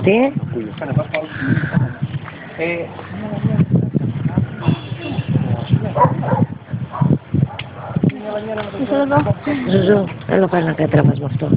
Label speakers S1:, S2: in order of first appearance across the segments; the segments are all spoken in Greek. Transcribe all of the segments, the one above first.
S1: Τι? Ζουζού, έλα πάει να κατραβάς με αυτό.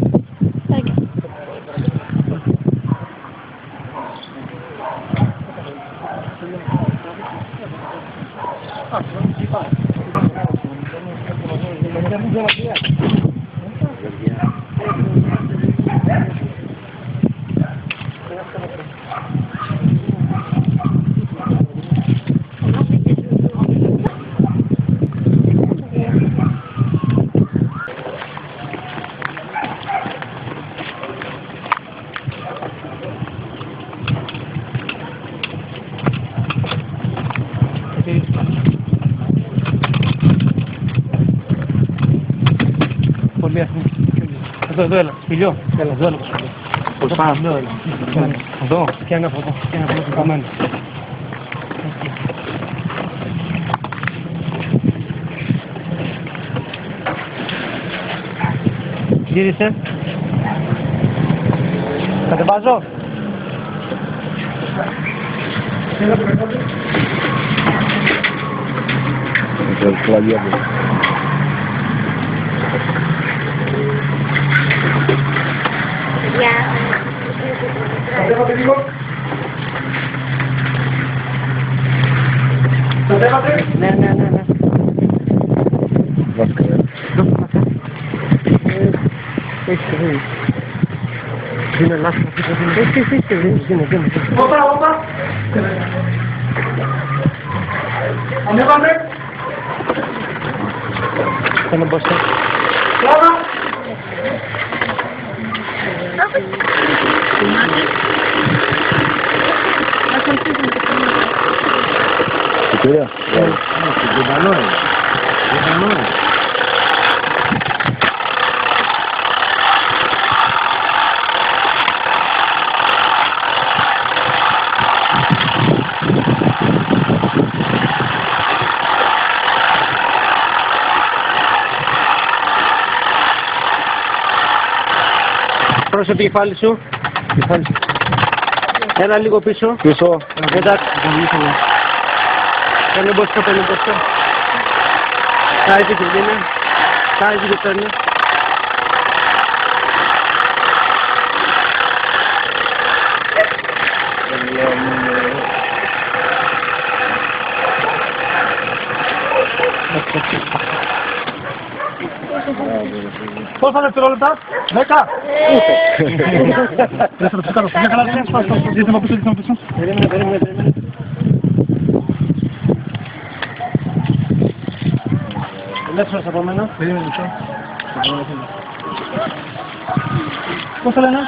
S2: Εδώ, έλα, σπηλιό, έλα, εδώ, έλα, πώς πάμε, εδώ, και ένα από εδώ, και ένα από εδώ, κομμένο. Γύρισε. Κατεβάζω. Κατέβατε λίγο. Κατέβατε.
S1: Ναι.
S2: Βάσκα,
S1: Είναι λάθος αυτό το δίνει.
S2: Όπα. Ανέβαμε.
S1: Θέλω μπροστά.
S2: Πλάνα.
S3: Κυρία,
S1: Πρόσεχε το κεφάλι σου. Ένα λίγο πίσω.
S3: πίσω.
S1: Εντάξει. Κάνε μπροστά. Κάνε και βγαίνει. Κάνε και παίρνει.
S2: Πόσα δευτερόλεπτα, 10. Δεν θα το ψεκάρω, μια καλά δεν σπάσω. Δείτε μου πίσω.
S1: Περίμενε. Ελεύθερος από μένα.
S2: Περίμενε μισό. Πώς θα λένε?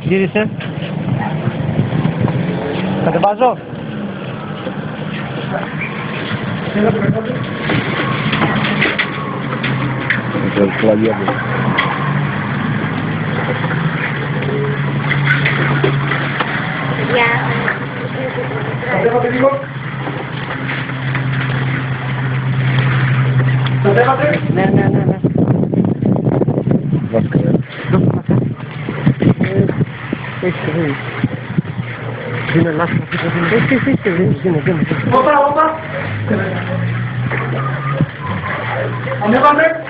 S1: Γύρισε.
S2: Κατεβάζω. Κατέβατε λίγο. Κατέβατε.
S1: Ναι.
S3: Βάσκα,
S1: Είναι λάθος αυτό το δίνει.
S2: Όπα. Ανέβαμε.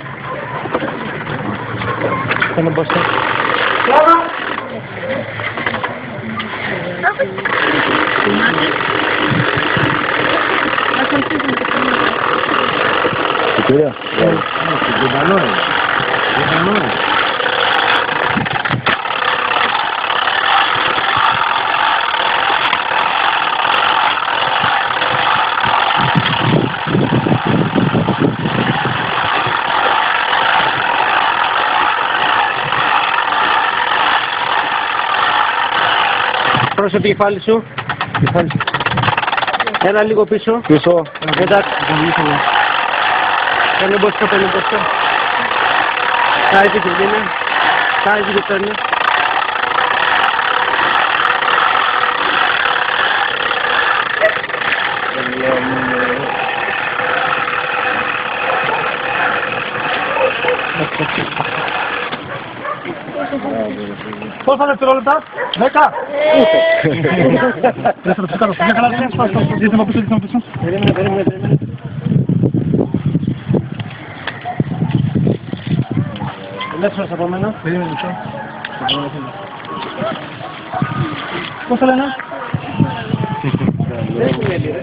S1: Θέλω μπροστά.
S2: Πλάνα.
S3: κυρία.
S1: Πρόσεχε το κεφάλι σου. Ένα λίγο πίσω.
S3: Πίσω.
S1: Εντάξει. Κάνε μπροστά. Κάνε και βγαίνει. Κάνε και παίρνει.
S2: Πόσα δευτερόλεπτα? 10! Δεν θα το ψηκάρω. Μια καλά δεν είναι. Δείτε μου πίσω.
S1: Περίμενε. Ελεύθερος από μένα.
S2: Περίμενε μισό. Πώς θα λένε?
S1: Δεν σου λέει ρε.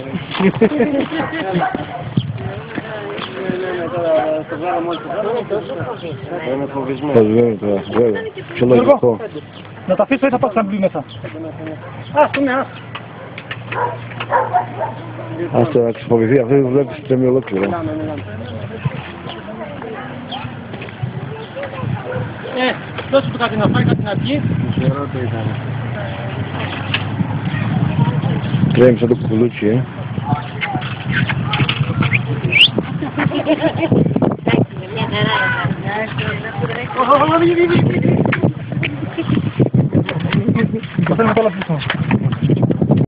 S1: Το βγάλαμε όλοι το είναι φοβισμένο.
S3: Φοβισμένο τώρα, βέβαια. Πιο λογικό.
S2: Να τα αφήσω ή θα πάω ξανά μπει μέσα?
S1: Ας πούμε,
S3: Ας το να ξεφοβηθεί, αυτό το βλέπεις το τέμιο ολόκληρο.
S2: Δώσε του κάτι να φάει, κάτι να πιει.
S3: Τρέμει σαν το κουκουλούτσι,
S2: Το θέλουμε τώρα πίσω.